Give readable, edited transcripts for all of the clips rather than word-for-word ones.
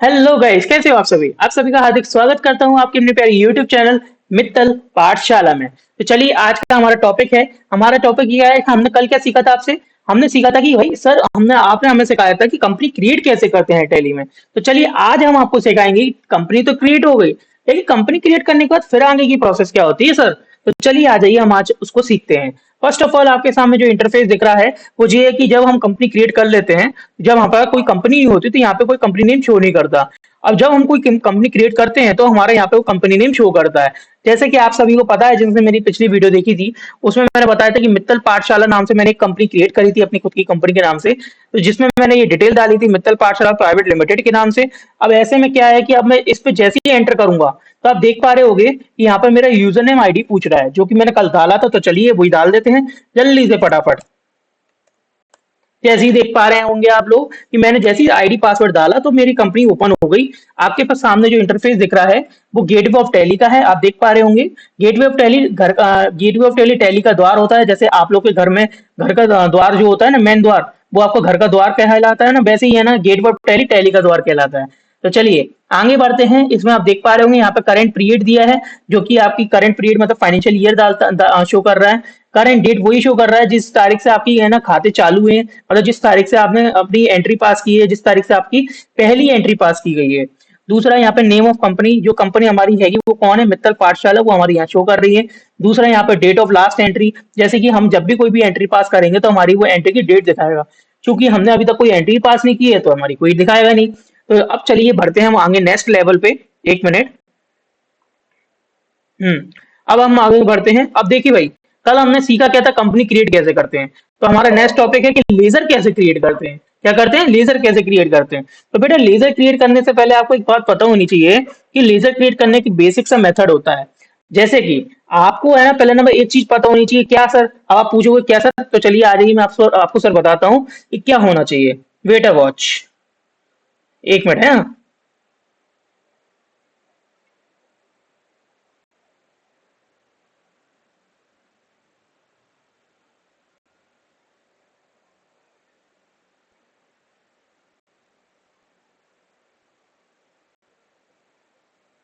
Hello guys, कैसे हो आप सभी का हार्दिक स्वागत करता हूं आपके अपने प्यारे यूट्यूब चैनल मित्तल पाठशाला में। तो चलिए, आज का हमारा टॉपिक है। हमारा टॉपिक ये है कि हमने कल क्या सीखा था आपसे। हमने सीखा था कि भाई सर, हमने आपने हमें सिखाया था कि कंपनी क्रिएट कैसे करते हैं टैली में। तो चलिए, आज हम आपको सिखाएंगे। कंपनी तो क्रिएट हो गई, लेकिन कंपनी क्रिएट करने के बाद फिर आगे की प्रोसेस क्या होती है सर। तो चलिए, आ जाइए, हम आज उसको सीखते हैं। फर्स्ट ऑफ ऑल, आपके सामने जो इंटरफेस दिख रहा है वो ये है कि जब हम कंपनी क्रिएट कर लेते हैं, जब हमारे पास कोई कंपनी नहीं होती तो यहाँ पे कोई कंपनी नेम शो नहीं करता। अब जब हम कोई कंपनी क्रिएट करते हैं तो हमारे यहाँ पे वो कंपनी नेम शो करता है। जैसे कि आप सभी को पता है, जिनसे मेरी पिछली वीडियो देखी थी, उसमें मैंने बताया था कि मित्तल पाठशाला नाम से मैंने एक कंपनी क्रिएट करी थी अपनी खुद की कंपनी के नाम से। तो जिसमें मैंने ये डिटेल डाली थी मित्तल पाठशाला प्राइवेट लिमिटेड के नाम से। अब ऐसे में क्या है कि अब मैं इस पे जैसे ही एंटर करूंगा तो आप देख पा रहे होगे कि यहाँ पर मेरा यूजर नेम आईडी पूछ रहा है, जो कि मैंने कल डाला था। तो चलिए, वही डाल देते हैं जल्दी से फटाफट। जैसे ही देख पा रहे होंगे आप लोग कि मैंने जैसे ही आईडी पासवर्ड डाला तो मेरी कंपनी ओपन हो गई। आपके पास सामने जो इंटरफेस दिख रहा है वो गेटवे ऑफ टैली का है, आप देख पा रहे होंगे। गेटवे ऑफ टैली टैली का द्वार होता है। जैसे आप लोग के घर में घर का द्वार जो होता है ना, मेन द्वार, वो आपको घर का द्वार कहलाता है ना, वैसे ही है ना, गेटवे ऑफ टैली टैली का द्वार कहलाता है। तो चलिए, आगे बढ़ते हैं। इसमें आप देख पा रहे होंगे यहाँ पे करंट पीरियड दिया है, जो कि आपकी करंट पीरियड मतलब फाइनेंशियल ईयर शो कर रहा है। करंट डेट वही शो कर रहा है जिस तारीख से आपकी है ना खाते चालू हुए हैं, मतलब जिस तारीख से आपने अपनी एंट्री पास की है, जिस तारीख से आपकी पहली एंट्री पास की गई है। दूसरा, यहाँ पे नेम ऑफ कंपनी, जो कंपनी हमारी हैगी वो कौन है, मित्तल पाठशाला, वो हमारी यहाँ शो कर रही है। दूसरा, यहाँ पे डेट ऑफ लास्ट एंट्री, जैसे कि हम जब भी कोई भी एंट्री पास करेंगे तो हमारी वो एंट्री की डेट दिखाएगा। क्योंकि हमने अभी तक कोई एंट्री पास नहीं की है तो हमारी कोई दिखाएगा नहीं। तो अब चलिए बढ़ते हैं हम आगे नेक्स्ट लेवल पे। एक मिनट। हम्म। अब हम आगे बढ़ते हैं। अब देखिए भाई, कल हमने सीखा क्या था, कंपनी क्रिएट कैसे करते हैं। तो हमारा नेक्स्ट टॉपिक है कि लेजर कैसे क्रिएट करते हैं। क्या करते हैं, लेजर कैसे क्रिएट करते हैं। तो बेटा, लेजर क्रिएट करने से पहले आपको एक बात पता होनी चाहिए कि लेजर क्रिएट करने की बेसिक सा मेथड होता है। जैसे कि आपको है ना, पहले नंबर एक चीज पता होनी चाहिए। क्या सर, अब आप पूछोगे क्या सर, तो चलिए आ जाइए, मैं आपको सर बताता हूँ कि क्या होना चाहिए। वेट अ वॉच, एक मिनट है।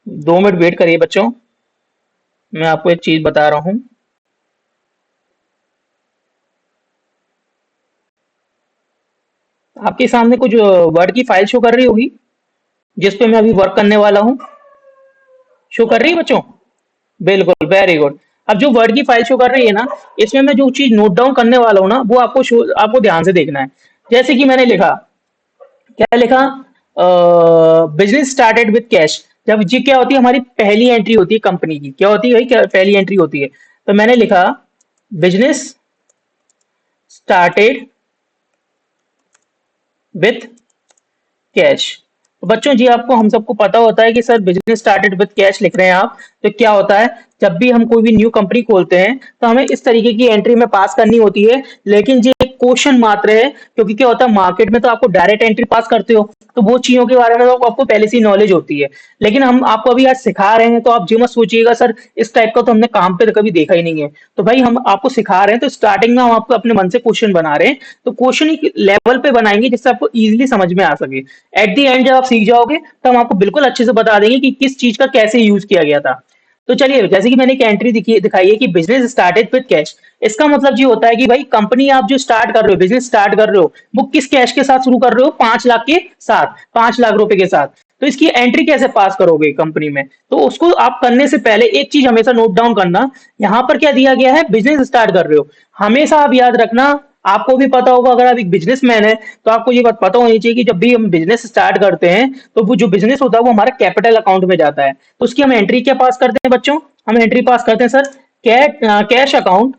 2 मिनट वेट करिए बच्चों, मैं आपको एक चीज बता रहा हूँ। आपके सामने कुछ वर्ड की फाइल शो कर रही होगी, जिस पे मैं अभी वर्क करने वाला हूँ। शो कर रही है बच्चों? बिल्कुल, वेरी गुड। अब जो वर्ड की फाइल शो कर रही है ना, इसमें मैं जो चीज नोट डाउन करने वाला हूँ ना, वो आपको ध्यान से देखना है। जैसे कि मैंने लिखा, क्या लिखा, बिजनेस स्टार्टेड विद कैश। जब जी क्या होती है, हमारी पहली एंट्री होती है कंपनी की, क्या होती है भाई, क्या पहली एंट्री होती है। तो मैंने लिखा बिजनेस स्टार्टेड विथ कैश। तो बच्चों जी, आपको हम सबको पता होता है कि sir business started with cash लिख रहे हैं आप। तो क्या होता है, जब भी हम कोई भी न्यू कंपनी खोलते हैं तो हमें इस तरीके की एंट्री में पास करनी होती है। लेकिन ये एक क्वेश्चन मात्र है, क्योंकि क्या होता है, मार्केट में तो आपको डायरेक्ट एंट्री पास करते हो, तो वो चीजों के बारे में तो आपको पहले से ही नॉलेज होती है। लेकिन हम आपको अभी आज सिखा रहे हैं, तो आप जी मत सोचिएगा सर इस टाइप का तो हमने काम पे तो कभी देखा ही नहीं है। तो भाई, हम आपको सिखा रहे हैं तो स्टार्टिंग में हम आपको अपने मन से क्वेश्चन बना रहे हैं। तो क्वेश्चन एक लेवल पे बनाएंगे जिससे आपको इजीली समझ में आ सके। एट दी एंड जब आप सीख जाओगे तो हम आपको बिल्कुल अच्छे से बता देंगे कि किस चीज का कैसे यूज किया गया था। तो चलिए, जैसे कि मैंने एक एंट्री दिखाई है कि बिजनेस स्टार्टेड विद कैश। इसका मतलब ये होता है कि भाई, कंपनी आप जो स्टार्ट कर रहे हो, बिजनेस स्टार्ट कर रहे हो, वो किस कैश के साथ शुरू कर रहे हो, 5 लाख के साथ, 5 लाख रुपए के साथ। तो इसकी एंट्री कैसे पास करोगे कंपनी में, तो उसको आप करने से पहले एक चीज हमेशा नोट डाउन करना। यहाँ पर क्या दिया गया है, बिजनेस स्टार्ट कर रहे हो। हमेशा आप याद रखना, आपको भी पता होगा, अगर आप एक बिजनेसमैन है तो आपको ये बात पता होनी चाहिए कि जब भी हम बिजनेस स्टार्ट करते हैं तो वो जो बिजनेस होता है वो हमारा कैपिटल अकाउंट में जाता है। तो उसकी हम एंट्री क्या पास करते हैं बच्चों, हम एंट्री पास करते हैं sir cash account,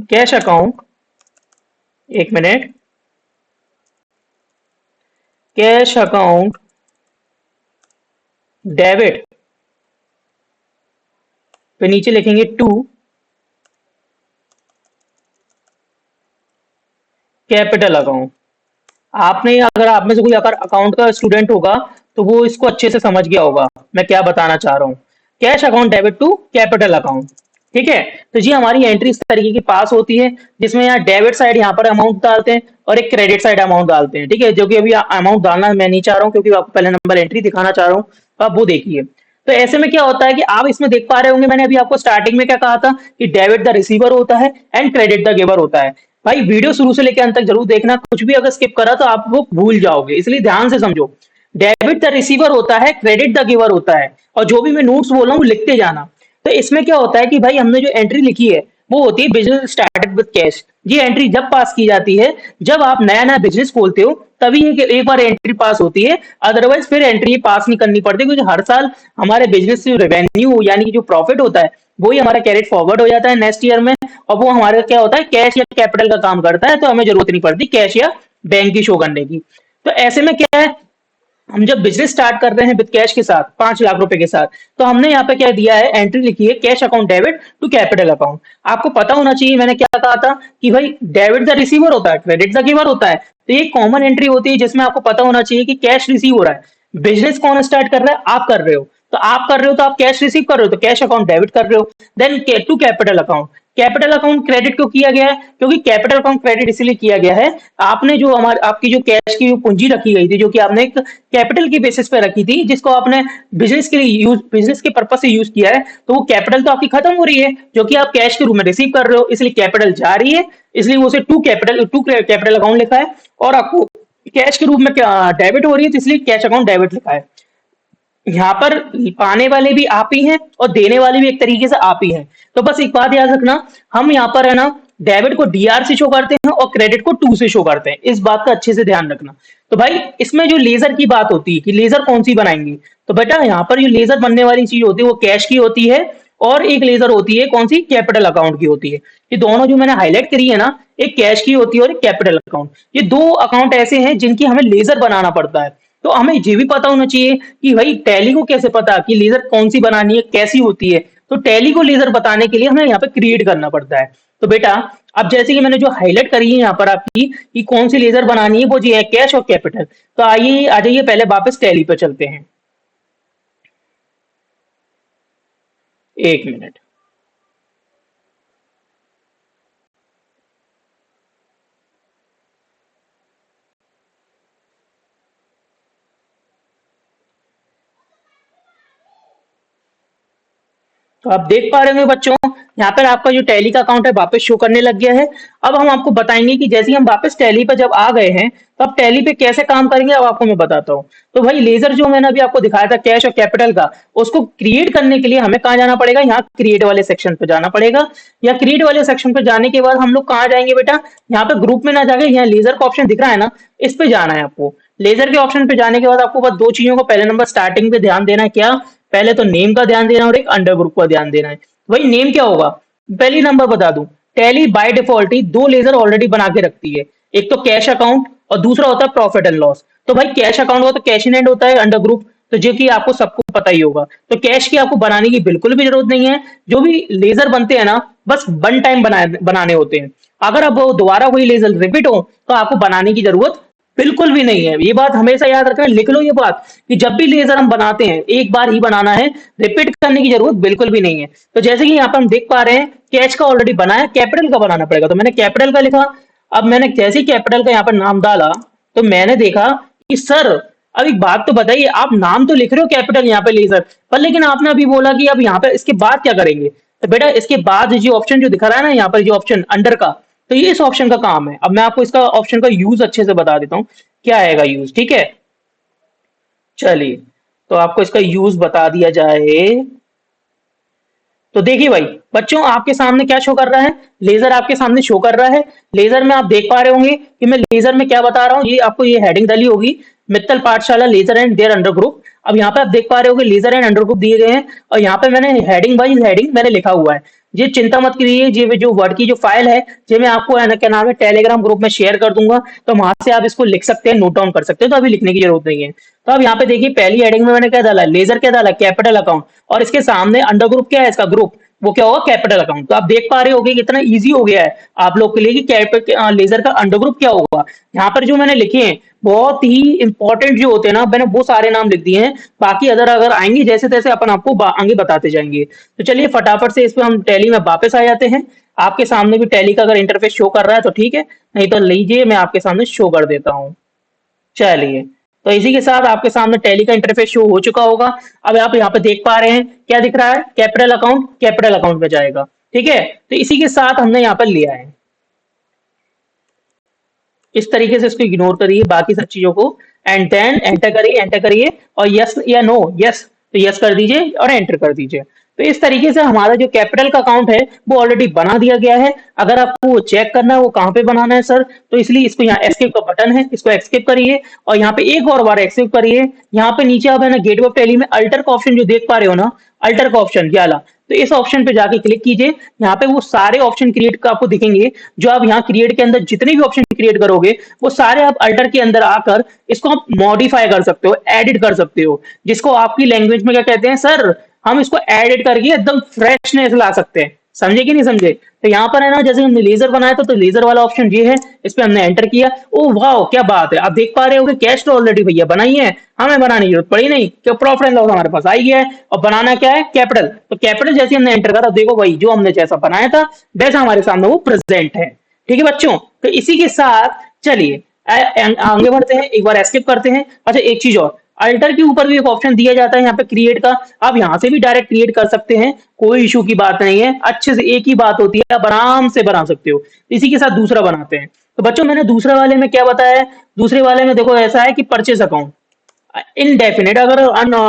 cash account, एक मिनट, कैश अकाउंट डेबिट, पे नीचे लिखेंगे टू कैपिटल अकाउंट। आपने, अगर आप में से कोई अगर अकाउंट का स्टूडेंट होगा तो वो इसको अच्छे से समझ गया होगा मैं क्या बताना चाह रहा हूँ। Cash account debit to capital account. ठीक है। तो जी हमारी एंट्री इस तरीके की पास होती है, जिसमें यहाँ डेबिट साइड यहाँ पर अमाउंट डालते हैं और एक क्रेडिट साइड अमाउंट डालते हैं, ठीक है। जो कि अभी अमाउंट डालना मैं नहीं चाह रहा हूँ, क्योंकि आपको पहले नंबर एंट्री दिखाना चाह रहा हूँ, तो आप वो देखिए। तो ऐसे में क्या होता है कि आप इसमें देख पा रहे होंगे, मैंने अभी आपको स्टार्टिंग में क्या कहा था कि डेबिट द रिसीवर होता है एंड क्रेडिट द गिवर होता है। भाई वीडियो शुरू से लेकर अंत तक जरूर देखना, कुछ भी अगर स्किप करा तो आप वो भूल जाओगे, इसलिए ध्यान से समझो। डेबिट द रिसीवर होता है, क्रेडिट द गिवर होता है, और जो भी मैं नोट्स बोल रहा हूँ लिखते जाना। तो इसमें क्या होता है कि भाई हमने जो एंट्री लिखी है वो होती है बिजनेस स्टार्टेड विद कैश। ये एंट्री जब पास की जाती है जब आप नया नया बिजनेस खोलते हो, तभी एक बार एंट्री पास होती है, अदरवाइज फिर एंट्री पास नहीं करनी पड़ती, क्योंकि हर साल हमारे बिजनेस से रेवेन्यू यानी कि जो प्रॉफिट होता है वही हमारा कैरेट फॉरवर्ड हो जाता है नेक्स्ट ईयर में, और वो हमारा क्या होता है कैश या कैपिटल का काम करता है, तो हमें जरूरत नहीं पड़ती कैश या बैंक की शो करने की। तो ऐसे में क्या है, हम जब बिजनेस स्टार्ट कर रहे हैं विद कैश के साथ 5 लाख रुपए के साथ, तो हमने यहाँ पे क्या दिया है, एंट्री लिखी है cash account debit to capital account. आपको पता होना चाहिए मैंने क्या कहा था कि भाई डेबिट द रिसीवर होता है, क्रेडिट द गिवर होता है। तो ये कॉमन एंट्री होती है जिसमें आपको पता होना चाहिए कि कैश रिसीव हो रहा है। बिजनेस कौन स्टार्ट कर रहा है, आप कर रहे हो, तो आप कर रहे हो तो आप कैश रिसीव कर रहे हो, तो कैश अकाउंट डेबिट कर रहे हो। Then to capital account, capital account credit क्यों किया गया है, क्योंकि कैपिटल अकाउंट क्रेडिट इसलिए किया गया है, आपने जो हमारे आपकी जो कैश की जो पूंजी रखी गई थी, जो कि आपने एक कैपिटल की बेसिस पे रखी थी, जिसको आपने बिजनेस के लिए यूज बिजनेस के पर्पज से यूज किया है, तो वो कैपिटल तो आपकी खत्म हो रही है, जो कि आप कैश के रूप में रिसीव कर रहे हो, इसलिए कैपिटल जा रही है, इसलिए वो उसे टू कैपिटल अकाउंट लिखा है। और आपको कैश के रूप में डेबिट हो रही है, तो इसलिए कैश अकाउंट डेबिट लिखा है। यहाँ पर पाने वाले भी आप ही हैं और देने वाले भी एक तरीके से आप ही हैं। तो बस एक बात याद रखना, हम यहाँ पर है ना डेबिट को डीआर से शो करते हैं और क्रेडिट को टू से शो करते हैं, इस बात का अच्छे से ध्यान रखना। तो भाई इसमें जो लेजर की बात होती है कि लेजर कौन सी बनाएंगे, तो बेटा यहाँ पर जो लेजर बनने वाली चीज होती है वो कैश की होती है, और एक लेजर होती है कौन सी, कैपिटल अकाउंट की होती है। ये दोनों जो मैंने हाईलाइट करी है ना, एक कैश की होती है और एक कैपिटल अकाउंट, ये दो अकाउंट ऐसे हैं जिनकी हमें लेजर बनाना पड़ता है। तो हमें ये भी पता होना चाहिए कि भाई टैली को कैसे पता कि लेजर कौन सी बनानी है, कैसी होती है। तो टैली को लेजर बताने के लिए हमें यहाँ पे क्रिएट करना पड़ता है। तो बेटा अब जैसे कि मैंने जो हाईलाइट करी है यहाँ पर आपकी कि कौन सी लेजर बनानी है, वो जी है कैश और कैपिटल। तो आइए आ जाइए पहले वापस टैली पे चलते हैं, 1 मिनट। तो आप देख पा रहे होंगे बच्चों, यहाँ पर आपका जो टैली का अकाउंट है वापस शो करने लग गया है। अब हम आपको बताएंगे कि जैसे ही हम वापस टैली पर जब आ गए हैं, तो अब टैली पे कैसे काम करेंगे, अब आपको मैं बताता हूँ। तो भाई लेजर जो मैंने अभी आपको दिखाया था कैश और कैपिटल का, उसको क्रिएट करने के लिए हमें कहाँ जाना पड़ेगा, यहाँ क्रिएट वाले सेक्शन पे जाना पड़ेगा। या क्रिएट वाले सेक्शन पे जाने के बाद हम लोग कहाँ जाएंगे बेटा, यहाँ पे ग्रुप में ना जाके यहाँ लेजर का ऑप्शन दिख रहा है ना, इस पे जाना है आपको। लेजर के ऑप्शन पे जाने के बाद आपको बस दो चीजों को पहले नंबर स्टार्टिंग पे ध्यान देना है, क्या, पहले तो नेम का ध्यान देना और एक अंडर ग्रुप का ध्यान देना है। वही नेम क्या होगा, पहली नंबर बता दूं, टैली बाय डिफॉल्ट ही दो लेजर ऑलरेडी बना के रखती है, एक तो कैश अकाउंट और दूसरा होता है प्रॉफिट एंड लॉस। तो भाई कैश अकाउंट का तो कैश इन एंड होता है अंडर ग्रुप, तो जो कि आपको सबको पता ही होगा। तो कैश की आपको बनाने की बिल्कुल भी जरूरत नहीं है, जो भी लेजर बनते हैं ना बस वन टाइम बनाने होते हैं। अगर अब वो दोबारा वही लेजर रिपीट हो तो आपको बनाने की जरूरत बिल्कुल भी नहीं है। ये बात हमेशा याद रखना, लिख लो ये बात कि जब भी लेजर हम बनाते हैं एक बार ही बनाना है, रिपीट करने की जरूरत बिल्कुल भी नहीं है। तो जैसे कि यहाँ पर हम देख पा रहे हैं कैश का ऑलरेडी बना है, कैपिटल का बनाना पड़ेगा, तो मैंने कैपिटल का लिखा। अब मैंने जैसे ही कैपिटल का यहाँ पर नाम डाला, तो मैंने देखा कि सर अब एक बात तो बताइए, आप नाम तो लिख रहे हो कैपिटल यहाँ पे लेजर पर, लेकिन आपने अभी बोला कि अब यहाँ पे इसके बाद क्या करेंगे। तो बेटा इसके बाद जो ऑप्शन जो दिखा रहा है ना यहाँ पर जो ऑप्शन अंडर का, तो ये इस ऑप्शन का काम है। अब मैं आपको इसका ऑप्शन का यूज अच्छे से बता देता हूँ, क्या आएगा यूज, ठीक है। चलिए तो आपको इसका यूज बता दिया जाए। तो देखिए भाई बच्चों, आपके सामने क्या शो कर रहा है, लेजर आपके सामने शो कर रहा है। लेजर में आप देख पा रहे होंगे कि मैं लेजर में क्या बता रहा हूँ, ये आपको ये हेडिंग डाली होगी, Mittal Pathshala ledger and their under group. अब यहाँ पे आप देख पा रहे होगे लेजर एंड अंडर ग्रुप दिए गए हैं, और यहाँ पे मैंने हेडिंग वाइज हेडिंग मैंने लिखा हुआ है। ये चिंता मत करिए, ये जो वर्ड की जो फाइल है, ये मैं आपको है ना क्या नाम है टेलीग्राम ग्रुप में शेयर कर दूंगा, तो वहां से आप इसको लिख सकते हैं, नोट डाउन कर सकते हैं, तो अभी लिखने की जरूरत नहीं है। तो अब यहाँ पे देखिए पहली हेडिंग में मैंने क्या डाला, लेजर क्या डाला, कैपिटल अकाउंट, और इसके सामने अंडर ग्रुप क्या है, इसका ग्रुप, वो क्या होगा, कैपिटल अकाउंट। तो आप देख पा रहे होगे कितना इजी हो गया है आप लोग के लिए कि लेजर का अंडर ग्रुप क्या होगा। यहाँ पर जो मैंने लिखे हैं बहुत ही इंपॉर्टेंट जो होते हैं ना, मैंने वो सारे नाम लिख दिए हैं। बाकी अदर अगर आएंगे जैसे तैसे अपन आपको आगे बताते जाएंगे। तो चलिए फटाफट से इस पे हम टैली में वापस आ जाते हैं। आपके सामने भी टैली का अगर इंटरफेस शो कर रहा है तो ठीक है, नहीं तो लीजिए मैं आपके सामने शो कर देता हूँ। चलिए, तो इसी के साथ आपके सामने टैली का इंटरफेस शो हो चुका होगा। अब आप यहाँ पे देख पा रहे हैं क्या दिख रहा है, कैपिटल अकाउंट में जाएगा। ठीक है, तो इसी के साथ हमने यहाँ पर लिया है। इस तरीके से इसको इग्नोर करिए बाकी सब चीजों को, एंड देन एंटर करिए और यस या नो, यस तो यस कर दीजिए और एंटर कर दीजिए। तो इस तरीके से हमारा जो कैपिटल का अकाउंट है वो ऑलरेडी बना दिया गया है। अगर आपको वो चेक करना है वो कहाँ पे बनाना है सर, तो इसलिए इसको यहाँ एस्केप का बटन है, इसको एस्केप करिए और यहाँ पे एक और बार एस्केप करिए। यहाँ पे नीचे आप है ना गेटवे ऑफ टैली में अल्टर का ऑप्शन जो देख पा रहे हो ना, अल्टर का ऑप्शन ये वाला, तो इस ऑप्शन पे जाके क्लिक कीजिए। यहाँ पे वो सारे ऑप्शन क्रिएट का आपको दिखेंगे जो आप यहाँ क्रिएट के अंदर जितने भी ऑप्शन क्रिएट करोगे वो सारे आप अल्टर के अंदर आकर इसको आप मॉडिफाई कर सकते हो, एडिट कर सकते हो, जिसको आपकी लैंग्वेज में क्या कहते हैं सर, हम इसको एडिट करके एकदम फ्रेशनेस ला सकते हैं। समझे कि नहीं समझे। तो यहाँ पर है ना, जैसे हमने लेजर बनाया था तो लेजर वाला ऑप्शन ये है, इस पे हमने एंटर किया। ओ वाह क्या बात है, आप देख पा रहे हो कि कैश तो ऑलरेडी भैया बनाई है, हमें बनाने की जरूरत पड़ी नहीं, क्या प्रॉफिट एंड लॉस हमारे पास आई गया है। और बनाना क्या है, कैपिटल। तो कैपिटल जैसे हमने एंटर करा, देखो भाई जो हमने जैसा बनाया था वैसा हमारे सामने वो प्रेजेंट है। ठीक है बच्चों, तो इसी के साथ चलिए आगे बढ़ते हैं, एक बार एस्केप करते हैं। अच्छा एक चीज और, अल्टर के ऊपर भी एक ऑप्शन दिया जाता है यहाँ पे क्रिएट का, आप यहाँ से भी डायरेक्ट क्रिएट कर सकते हैं, कोई इशू की बात नहीं है। अच्छे से एक ही बात होती है, आप आराम से बना सकते हो। इसी के साथ दूसरा बनाते हैं। तो बच्चों मैंने दूसरे वाले में क्या बताया है, दूसरे वाले में देखो ऐसा है कि परचेस अकाउंट इनडेफिनेट, अगर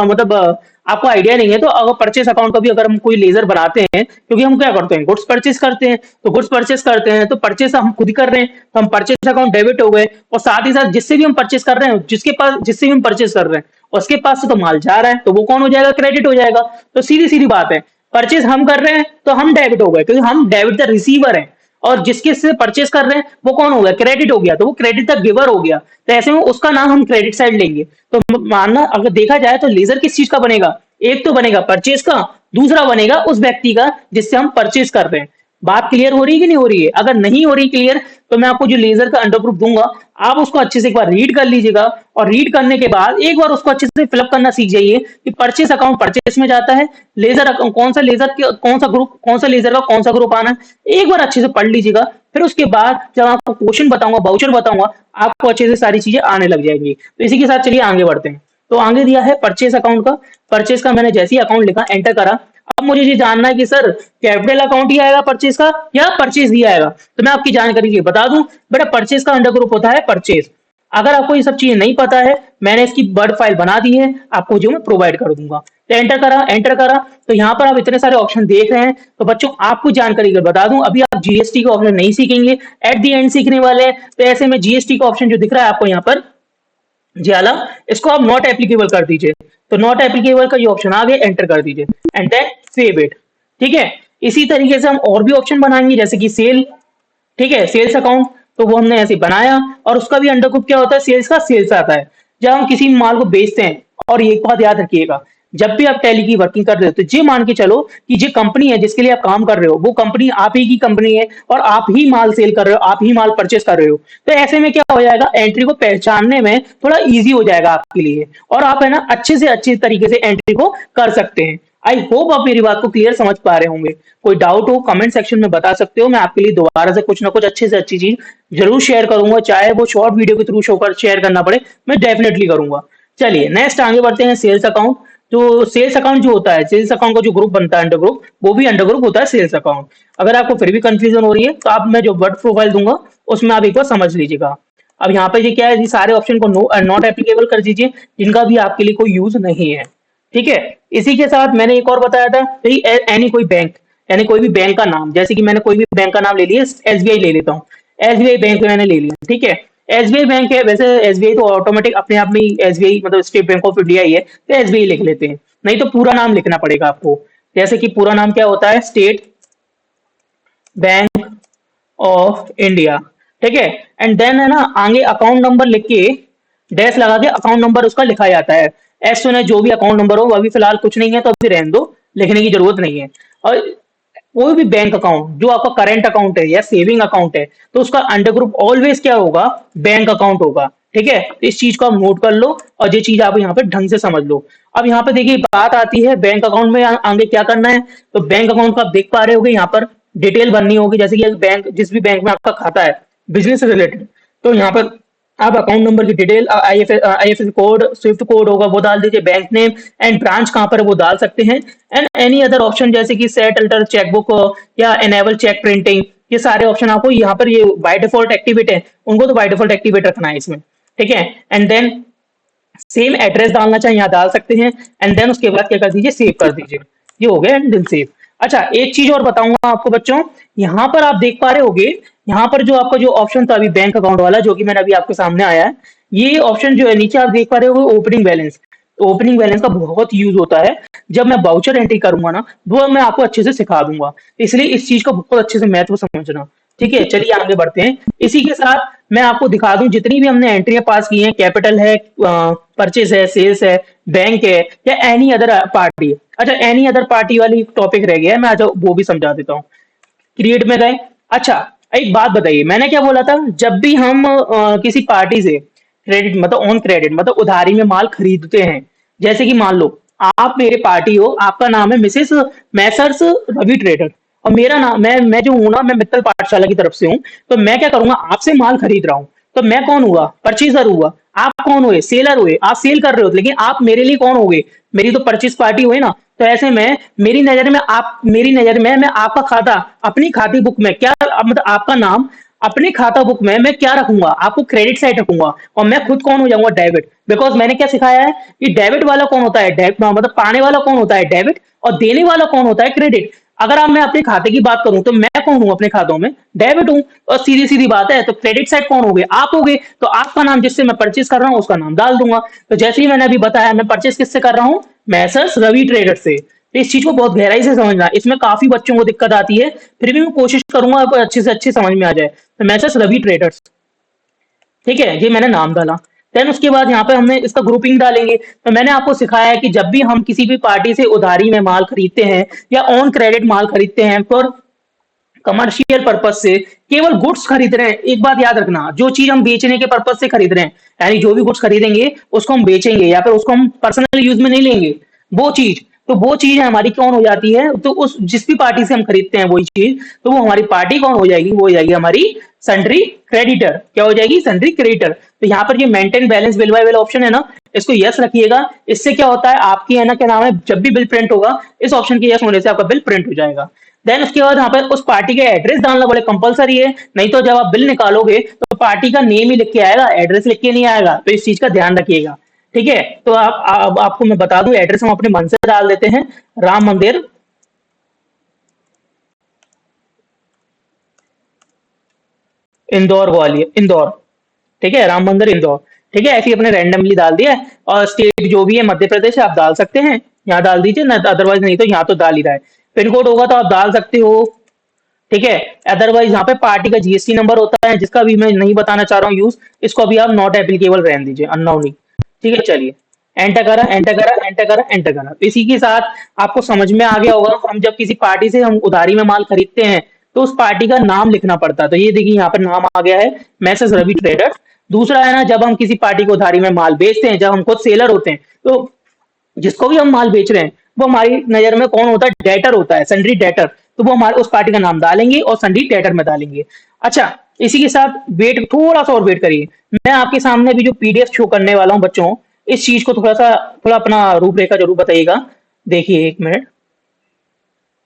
मतलब आपको आइडिया नहीं है तो अगर परचेस अकाउंट का भी अगर हम कोई लेजर बनाते हैं, क्योंकि हम क्या करते हैं गुड्स परचेस करते हैं, तो गुड्स परचेस करते हैं तो परचेस हम खुद ही कर रहे हैं, तो हम परचेस अकाउंट डेबिट हो गए। और साथ ही साथ जिससे भी हम परचेस कर रहे हैं, जिसके पास जिससे भी हम परचेस कर रहे हैं उसके पास से तो माल जा रहा है, तो वो कौन हो जाएगा, क्रेडिट हो जाएगा। तो सीधी सीधी बात है, परचेस हम कर रहे हैं तो हम डेबिट हो गए, क्योंकि हम डेबिट द रिसीवर है। और जिसके से परचेस कर रहे हैं वो कौन हो गया, क्रेडिट हो गया, तो वो क्रेडिट द गिवर हो गया। तो ऐसे में उसका नाम हम क्रेडिट साइड लेंगे। तो मानना अगर देखा जाए तो लेजर किस चीज का बनेगा, एक तो बनेगा परचेस का, दूसरा बनेगा उस व्यक्ति का जिससे हम परचेस कर रहे हैं। बात क्लियर हो रही है कि नहीं हो रही है। अगर नहीं हो रही क्लियर तो मैं आपको जो लेजर का अंडर प्रूफ दूंगा, आप उसको अच्छे से एक बार रीड कर लीजिएगा, और रीड करने के बाद एक बार उसको अच्छे से फिलअप करना सीख जाइए कि परचेस अकाउंट परचेस में जाता है, लेजर अकाउंट कौन सा लेजर कौन सा ग्रुप, कौन सा लेजर का कौन सा ग्रुप आना है, एक बार अच्छे से पढ़ लीजिएगा। फिर उसके बाद जब आपको क्वेश्चन बताऊंगा, बाउचर बताऊंगा, आपको अच्छे से सारी चीजें आने लग जाएंगी। तो इसी के साथ चलिए आगे बढ़ते हैं। तो आगे दिया है परचेस अकाउंट का, परचेस का मैंने जैसे ही अकाउंट लिखा एंटर करा। अब मुझे ये जानना है कि सर कैपिटल अकाउंट ही आएगा परचेस का या परचेस ही आएगा, तो मैं आपकी जानकारी के लिए बता दूं बेटा, परचेस का अंडर ग्रुप होता है परचेस। अगर आपको ये सब चीजें नहीं पता है, मैंने इसकी वर्ड फाइल बना दी है आपको, जो मैं प्रोवाइड कर दूंगा। तो एंटर करा, तो यहाँ पर आप इतने सारे ऑप्शन देख रहे हैं। तो बच्चों आपको जानकारी के बता दूं, अभी आप जीएसटी का ऑप्शन नहीं सीखेंगे, एट दी एंड सीखने वाले हैं। तो ऐसे में जीएसटी का ऑप्शन जो दिख रहा है आपको यहाँ पर जाला, इसको आप नॉट एप्लीकेबल कर दीजिए। तो नॉट एप्लीकेबल का ये ऑप्शन आ गया, एंटर कर दीजिए एंड देन सेव इट। ठीक है, इसी तरीके से हम और भी ऑप्शन बनाएंगे जैसे कि सेल। ठीक है, सेल्स अकाउंट, तो वो हमने ऐसे बनाया, और उसका भी अंडर ग्रुप क्या होता है, सेल्स का सेल्स आता है। जब हम किसी माल को बेचते हैं, और एक बात याद रखिएगा, जब भी आप टैली की वर्किंग कर रहे हो तो ये मान के चलो कि जो कंपनी है जिसके लिए आप काम कर रहे हो वो कंपनी आप ही की कंपनी है, और आप ही माल सेल कर रहे हो, आप ही माल परचेस कर रहे हो। तो ऐसे में क्या हो जाएगा, एंट्री को पहचानने में थोड़ा इजी हो जाएगा आपके लिए, और आप है ना अच्छे से अच्छे तरीके से एंट्री को कर सकते हैं। आई होप आप मेरी बात को क्लियर समझ पा रहे होंगे। कोई डाउट हो कमेंट सेक्शन में बता सकते हो, मैं आपके लिए दोबारा से कुछ ना कुछ अच्छे से अच्छी चीज जरूर शेयर करूंगा, चाहे वो शॉर्ट वीडियो के थ्रू शेयर करना पड़े, मैं डेफिनेटली करूंगा। चलिए नेक्स्ट आगे बढ़ते हैं, सेल्स अकाउंट। तो सेल्स अकाउंट जो होता है, सेल्स अकाउंट का जो ग्रुप बनता है अंडर ग्रुप, वो भी अंडर ग्रुप होता है सेल्स अकाउंट। अगर आपको फिर भी कंफ्यूजन हो रही है तो आप मैं जो वर्ड प्रोफाइल दूंगा उसमें आप एक बार समझ लीजिएगा। अब यहाँ पे ये क्या है, ये सारे ऑप्शन को नॉट एप्लीकेबल कर दीजिए जिनका भी आपके लिए कोई यूज नहीं है। ठीक है, इसी के साथ मैंने एक और बताया था, एनी कोई बैंक, यानी कोई भी बैंक का नाम, जैसे कि मैंने कोई भी बैंक का नाम ले लिया, एसबीआई ले लेता हूँ, एसबीआई बैंक मैंने ले लिया। ठीक है, एसबीआई बैंक है, वैसे एसबीआई तो ऑटोमेटिक अपने आप में ही एसबीआई मतलब स्टेट बैंक ऑफ इंडिया ही है, तो एसबीआई लिख लेते हैं, नहीं तो पूरा नाम लिखना पड़ेगा आपको। जैसे कि पूरा नाम क्या होता है, स्टेट बैंक ऑफ इंडिया। ठीक है, एंड देन है ना आगे अकाउंट नंबर लिख के डैश लगा के अकाउंट नंबर उसका लिखा जाता है। एस सुना जो भी अकाउंट नंबर हो, वो अभी फिलहाल कुछ नहीं है तो अभी रहने दो, लिखने की जरूरत नहीं है। और कोई भी बैंक अकाउंट जो आपका करंट अकाउंट है या सेविंग अकाउंट है, तो उसका अंडर ग्रुप ऑलवेज क्या होगा, बैंक अकाउंट होगा। ठीक है, तो इस चीज को आप नोट कर लो और ये चीज आप यहाँ पे ढंग से समझ लो। अब यहाँ पे देखिए बात आती है बैंक अकाउंट में आगे क्या करना है। तो बैंक अकाउंट को आप देख पा रहे होगे, यहाँ पर डिटेल भरनी होगी, जैसे कि बैंक, जिस भी बैंक में आपका खाता है बिजनेस से रिलेटेड, तो यहाँ पर आप अकाउंट नंबर की detail, IFSC code, Swift code होगा वो डाल दीजिए, बैंक नेम एंड ब्रांच कहाँ पर है वो डाल सकते हैं, एंड एनी अदर ऑप्शन जैसे कि सेट अल्टर चेकबुक या एनेबल चेक प्रिंटिंग, ये सारे ऑप्शन आपको यहाँ पर, ये बाय डिफॉल्ट एक्टिवेट है, उनको तो बाय डिफॉल्ट एक्टिवेट रखना है इसमें। ठीक है, एंड देन सेम एड्रेस डालना चाहिए यहाँ डाल सकते हैं, एंड देन उसके बाद क्या कर दीजिए, सेव कर दीजिए। ये हो गया, एंड देन सेव। अच्छा, एक चीज और बताऊंगा आपको बच्चों, यहाँ पर आप देख पा रहे होगे, यहाँ पर जो आपका जो ऑप्शन था अभी बैंक अकाउंट वाला, जो कि मैंने अभी आपके सामने आया है, ये ऑप्शन जो है नीचे आप देख पा रहे होगे ओपनिंग बैलेंस। तो ओपनिंग बैलेंस का बहुत यूज होता है, जब मैं बाउचर एंट्री करूंगा ना, वो मैं आपको अच्छे से सिखा दूंगा, इसलिए इस चीज का बहुत अच्छे से महत्व समझना। ठीक है, चलिए आगे बढ़ते हैं। इसी के साथ मैं आपको दिखा दूं जितनी भी हमने एंट्रियां पास की हैं, कैपिटल है, परचेज है, सेल्स है, बैंक है, या एनी अदर पार्टी है। अच्छा, एनी अदर पार्टी वाली टॉपिक रह गया है, मैं आज वो भी समझा देता हूँ। क्रिएट में गए। अच्छा, एक बात बताइए, मैंने क्या बोला था, जब भी हम किसी पार्टी से क्रेडिट मतलब ऑन क्रेडिट मतलब उधारी में माल खरीदते हैं, जैसे कि मान लो आप मेरे पार्टी हो, आपका नाम है मिसेस मैसर्स रवि ट्रेडर, और मेरा नाम, मैं जो हूं ना, मैं मित्तल पाठशाला की तरफ से हूँ, तो मैं क्या करूंगा, आपसे माल खरीद रहा हूँ, तो मैं कौन हुआ, परचेजर हुआ। आप कौन हुए, सेलर हुए, आप सेल कर रहे हो, लेकिन आप मेरे लिए कौन हो गए, मेरी तो परचेज पार्टी हुई ना। तो ऐसे में मेरी नजर में मैं आपका खाता, अपनी खाती बुक में क्या मतलब आपका नाम अपने खाता बुक में मैं क्या रखूंगा, आपको क्रेडिट साइड रखूंगा, और मैं खुद कौन हो जाऊंगा, डेबिट। बिकॉज मैंने क्या सिखाया है कि डेबिट वाला कौन होता है, डेबिट मतलब पाने वाला कौन होता है, डेबिट, और देने वाला कौन होता है, क्रेडिट। अगर आप मैं अपने खाते की बात करूं तो मैं कौन हूं अपने खातों में, डेबिट हूं। और सीधी सीधी बात है, तो क्रेडिट साइड कौन हो गए, आप हो गए, तो आपका नाम जिससे मैं परचेस कर रहा हूं उसका नाम डाल दूंगा। तो जैसे ही मैंने अभी बताया, मैं परचेस किससे कर रहा हूं, मैसर्स रवि ट्रेडर से। तो इस चीज को बहुत गहराई से समझना, इसमें काफी बच्चों को दिक्कत आती है, फिर भी मैं कोशिश करूंगा आपको अच्छे से अच्छे समझ में आ जाए। तो मैसर्स रवि ट्रेडर्स, ठीक है, ये मैंने नाम डाला। देन उसके बाद यहाँ पे हमने इसका ग्रुपिंग डालेंगे। तो मैंने आपको सिखाया है कि जब भी हम किसी भी पार्टी से उधारी में माल खरीदते हैं या ऑन क्रेडिट माल खरीदते हैं, तो कमर्शियल पर्पज से केवल गुड्स खरीद रहे हैं, एक बात याद रखना, जो चीज हम बेचने के पर्पज से खरीद रहे हैं, यानी जो भी गुड्स खरीदेंगे उसको हम बेचेंगे या फिर उसको हम पर्सनल यूज में नहीं लेंगे, वो चीज, तो वो चीज हमारी कौन हो जाती है, तो उस जिस भी पार्टी से हम खरीदते हैं वही चीज, तो वो हमारी पार्टी कौन हो जाएगी, वो हो जाएगी हमारी सन्ड्री क्रेडिटर। क्या हो जाएगी, सन्ड्री क्रेडिटर। तो यहाँ पर जो maintain balance bill bye bill option है ना, इसको यस रखिएगा। इससे क्या होता है, आपकी है ना क्या नाम है, जब भी बिल प्रिंट होगा, इस ऑप्शन के यस होने से आपका बिल प्रिंट हो जाएगा। देन उसके बाद यहाँ पे उस पार्टी का एड्रेस डालना बड़े कंपलसरी है, नहीं तो जब आप बिल निकालोगे तो पार्टी का नेम ही लिख के आएगा, एड्रेस लिख के नहीं आएगा, तो इस चीज का ध्यान रखिएगा। ठीक है, तो आपको मैं बता दूं, एड्रेस हम अपने मन से डाल देते हैं, राम मंदिर, इंदौर ग्वालियर, इंदौर। ठीक है, राम मंदिर इंदौर। ठीक है, ऐसे ही अपने रैंडमली डाल दिया है, और स्टेट जो भी है मध्य प्रदेश है, आप डाल सकते हैं, यहाँ डाल दीजिए ना, अदरवाइज नहीं तो यहाँ तो डाल ही रहा है। पिन कोड होगा तो आप डाल सकते हो। ठीक है, अदरवाइज यहाँ पे पार्टी का जीएसटी नंबर होता है, जिसका भी मैं नहीं बताना चाह रहा हूँ यूज, इसको अभी आप नॉट एप्लीकेबल रहने दीजिए, अननोन ही। ठीक है, चलिए, एंटर करा, एंटर करा, एंटर करा, एंटर करा। तो इसी के साथ आपको समझ में आ गया होगा, हम जब किसी पार्टी से हम उधारी में माल खरीदते हैं, तो उस पार्टी का नाम लिखना पड़ता है। तो ये देखिए यहाँ पर नाम आ गया है, मैसेज रवि ट्रेडर्स। दूसरा है ना, जब हम किसी पार्टी को उधारी में माल बेचते हैं, जब हम खुद सेलर होते हैं, तो जिसको भी हम माल बेच रहे हैं, वो हमारी नजर में कौन होता है, डेटर होता है, सन्ड्री डेटर। तो वो हमारे उस पार्टी का नाम डालेंगे और सन्ड्री डेटर में डालेंगे। अच्छा, इसी के साथ वेट, थोड़ा सा और वेट करिए, मैं आपके सामने भी जो पीडीएफ शो करने वाला हूँ बच्चों, इस चीज को थोड़ा अपना रूपरेखा जरूर बताइएगा। देखिए एक मिनट,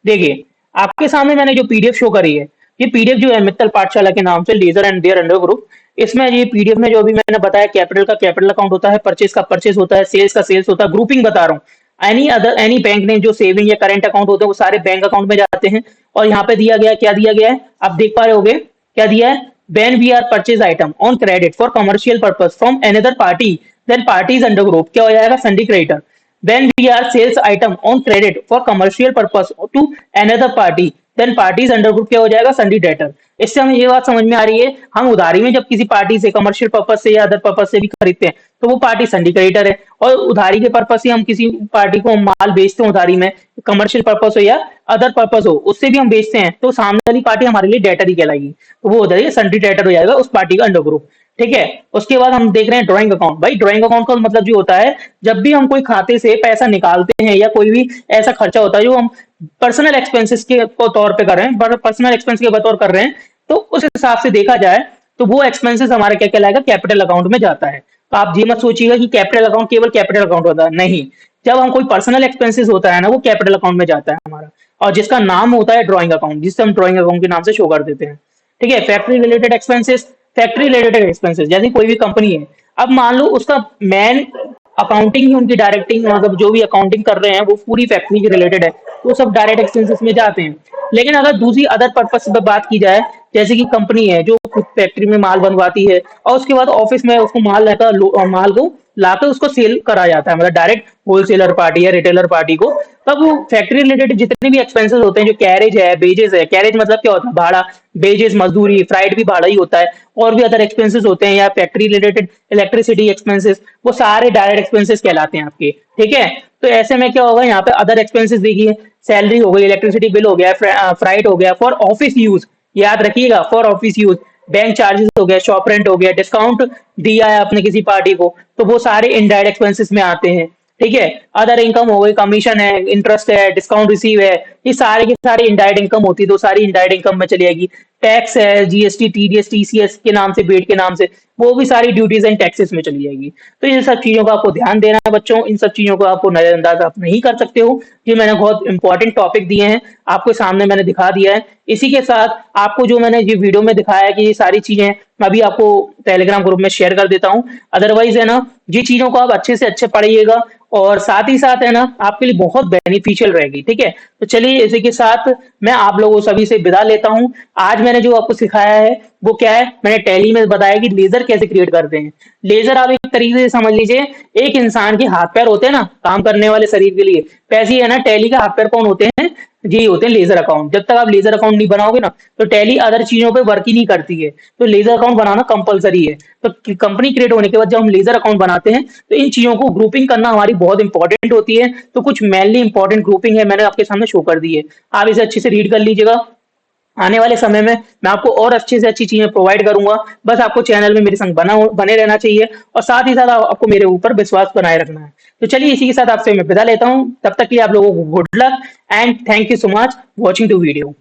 देखिए आपके सामने मैंने जो पीडीएफ शो करी है, ये पीडीएफ जो है मित्तल पाठशाला के नाम से, ledger and their under group, इसमें ये पीडीएफ में जो अभी मैंने बताया, कैपिटल का कैपिटल अकाउंट होता है, परचेज का परचेज होता है, सेल्स का सेल्स होता है, ग्रुपिंग बता रहा हूँ, एनी बैंक ने जो सेविंग या करंट अकाउंट होते हैं वो सारे बैंक अकाउंट में जाते हैं। और यहाँ पे दिया गया है, क्या दिया गया है, आप देख पा रहे होगे, क्या दिया है, when we are purchase item on credit for commercial purpose from another party, then parties under group क्या हो जाएगा, sundry creditor. when we are sales item on credit for commercial purpose to another party, then parties under group क्या हो जाएगा, sundry debtor. इससे हमें ये बात समझ में आ रही है, हम उधारी में जब किसी पार्टी से कमर्शियल पर्पज से या अदर पर्पज से भी खरीदते हैं, तो वो पार्टी संडी क्रेडिटर है, और उधारी के पर्पज से हम किसी पार्टी को माल बेचते हैं उधारी में, कमर्शियल पर्पज हो या अदर पर्पस हो, उससे भी हम बेचते हैं, तो सामने वाली पार्टी हमारे लिए डेटर ही कहलाएगी। तो वो हो जाएगी सन्ड्री डेटर हो जाएगा उस पार्टी का अंडर ग्रुप। ठीक है। उसके बाद हम देख रहे हैं ड्राइंग अकाउंट। भाई ड्राइंग अकाउंट का मतलब जो होता है, जब भी हम कोई खाते से पैसा निकालते हैं या कोई भी ऐसा खर्चा होता है जो हम पर्सनल एक्सपेंसेस के तौर पे कर रहे हैं, पर्सनल एक्सपेंस के बतौर कर रहे हैं, तो उस हिसाब से देखा जाए तो वो एक्सपेंसेस हमारा क्या कहलाएगा, कैपिटल अकाउंट में जाता है। तो आप ये मत सोचिएगा कि कैपिटल अकाउंट केवल कैपिटल अकाउंट होता है, नहीं। जब हम कोई पर्सनल एक्सपेंसेस होता है ना, वो कैपिटल अकाउंट में जाता है हमारा, और जिसका नाम होता है ड्राइंग अकाउंट, जिससे हम ड्राइंग अकाउंट के नाम से शो कर देते हैं। ठीक है। Factory related expenses, factory related expenses जैसे कोई भी कंपनी है, अब मान लो उसका मेन अकाउंटिंग ही उनकी डायरेक्टिंग, मतलब जो भी अकाउंटिंग कर रहे हैं वो पूरी फैक्ट्री के रिलेटेड है, तो सब डायरेक्ट एक्सपेंसेस में जाते हैं। लेकिन अगर दूसरी अदर पर्पस पे बात की जाए, जैसे कि कंपनी है जो खुद फैक्ट्री में माल बनवाती है और उसके बाद ऑफिस में उसको माल को लाकर उसको सेल करा जाता है, मतलब डायरेक्ट होलसेलर पार्टी या रिटेलर पार्टी को, तब वो फैक्ट्री रिलेटेड जितने भी एक्सपेंसेस होते हैं, जो कैरेज है, बेजेस है, कैरेज मतलब क्या होता है, भाड़ा, बेजेस मजदूरी, फ्राइट भी भाड़ा ही होता है, और भी अदर एक्सपेंसेस होते हैं, या फैक्ट्री रिलेटेड इलेक्ट्रिसिटी एक्सपेंसेस, वो सारे डायरेक्ट एक्सपेंसेस कहलाते हैं आपके। ठीक है। तो ऐसे में क्या होगा, यहाँ पे अदर एक्सपेंसेस देखिए, सैलरी हो गई, इलेक्ट्रिसिटी बिल हो गया, फ्राइट हो गया, फॉर ऑफिस यूज, याद रखिएगा, for office use, bank charges हो गया, शॉप रेंट हो गया, डिस्काउंट दिया है आपने किसी पार्टी को, तो वो सारे इनडायरेक्ट एक्सपेंसेस में आते हैं। ठीक है। अदर इनकम हो गई, कमीशन है, इंटरेस्ट है, डिस्काउंट रिसीव है, ये सारे के सारे इनडायरेक्ट इनकम होती है, तो सारी इनडायरेक्ट इनकम में चली जाएगी। टैक्स है, जीएसटी, टीडीएस, टीसीएस के नाम से, बेट के नाम से, वो भी सारी ड्यूटीज एंड टैक्सेस में चली जाएगी। तो इन सब चीजों का आपको ध्यान देना है बच्चों, इन सब चीजों को आपको नजरअंदाज आप नहीं कर सकते हो। ये मैंने बहुत इंपॉर्टेंट टॉपिक दिए हैं, आपके सामने मैंने दिखा दिया है। इसी के साथ आपको जो मैंने ये वीडियो में दिखाया है कि ये सारी चीजें मैं अभी आपको टेलीग्राम ग्रुप में शेयर कर देता हूँ। अदरवाइज है ना, ये चीजों को आप अच्छे से अच्छे पढ़िएगा, और साथ ही साथ है ना, आपके लिए बहुत बेनिफिशियल रहेगी। ठीक है। तो चलिए इसी के साथ मैं आप लोगों सभी से विदा लेता हूं। आज मैंने जो आपको सिखाया है वो क्या है, मैंने टैली में बताया कि लेजर कैसे क्रिएट करते हैं। लेजर आप एक तरीके से समझ लीजिए, एक इंसान के हाथ पैर होते हैं ना काम करने वाले शरीर के लिए, वैसे ही है ना टैली का हाथ पैर कौन होते हैं, यही होते हैं लेजर अकाउंट। जब तक आप लेजर अकाउंट नहीं बनाओगे ना, तो टैली अदर चीजों पे वर्क ही नहीं करती है, तो लेजर अकाउंट बनाना कंपलसरी है। तो कंपनी क्रिएट होने के बाद जब हम लेजर अकाउंट बनाते हैं, तो इन चीजों को ग्रुपिंग करना हमारी बहुत इंपॉर्टेंट होती है। तो कुछ मेनली इंपॉर्टेंट ग्रुपिंग है, मैंने आपके सामने शो कर दी है, आप इसे अच्छे से रीड कर लीजिएगा। आने वाले समय में मैं आपको और अच्छी से अच्छी चीजें प्रोवाइड करूंगा, बस आपको चैनल में मेरे संग बने रहना चाहिए, और साथ ही साथ आपको मेरे ऊपर विश्वास बनाए रखना है। तो चलिए इसी के साथ आपसे मैं विदा लेता हूं, तब तक के लिए आप लोगों को good luck and thank you so much watching the video.